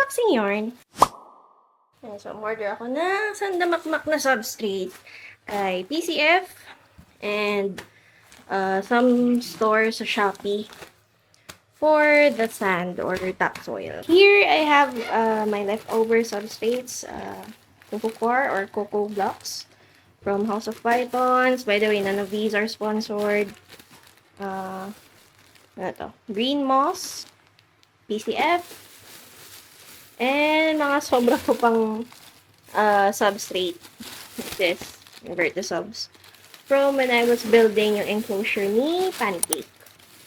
unboxing yarn. Ayan, so, order ako ng sandamakmak na substrate kay PCF and some stores sa Shopee for the sand or topsoil. Here, I have my leftover substrates, Coco Core or Coco Blocks from House of Pythons. By the way, none of these are sponsored. Ano to? Green Moss, PCF, and mga sobra ko pang substrate. This, Vertisubs. From when I was building yung enclosure ni Pancake.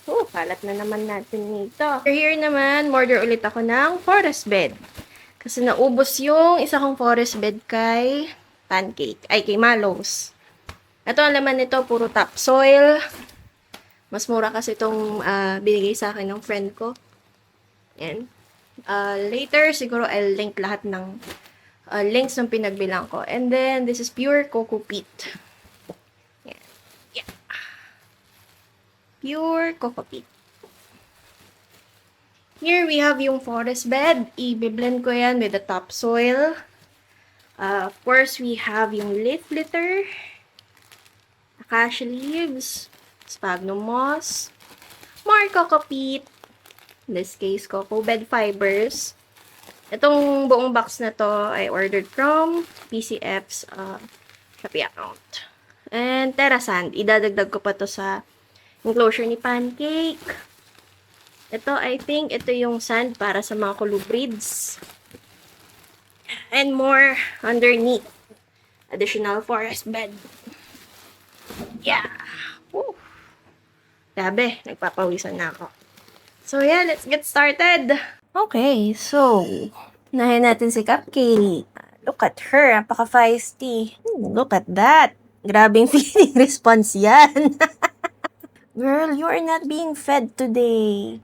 Oh, kalat na naman natin nito. Here naman, order ulit ako ng forest bed. Kasi naubos yung isa kong forest bed kay Pancake. Ay, kay Malos. Ito ang laman nito, puro topsoil. Mas mura kasi itong binigay sa akin ng friend ko. Yan. Later, siguro I'll link lahat ng links ng pinagbilang ko. And then, this is pure coco peat. Yan. Yeah. Pure coco peat. Here, we have yung forest bed. I-blend ko yan with the topsoil. Of course, we have yung leaf litter. Acacia leaves. Sphagnum moss. More coco peat. In this case, coco bed fibers. Itong buong box na to I ordered from PCF's Shopee account. And TerraSand. Idadagdag ko pa to sa enclosure ni Pancake. Ito, I think, ito yung sand para sa mga colubrids. And more underneath. Additional forest bed. Yeah. Woo. Grabe, nagpapawisan na ako. So, yeah, let's get started. Okay, so, unahin natin si Cupcake. Look at her, napaka-feisty. Look at that. Grabing feeding response yan. Girl, you are not being fed today.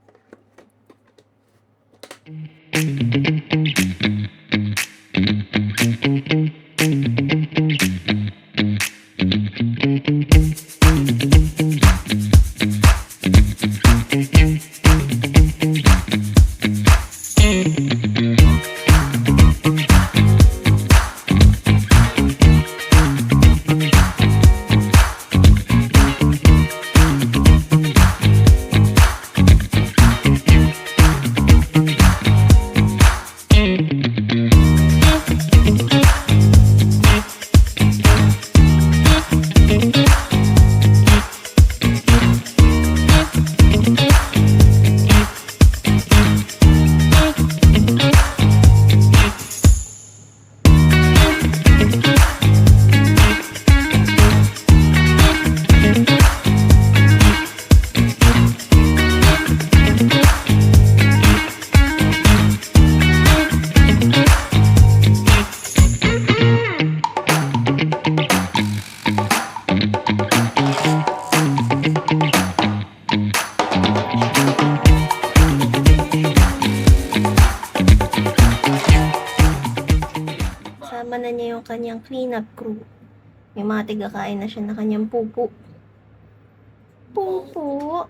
Sama na niya yung kanyang cleanup crew. May mga tigakain na siya na kanyang pupo. Pupo!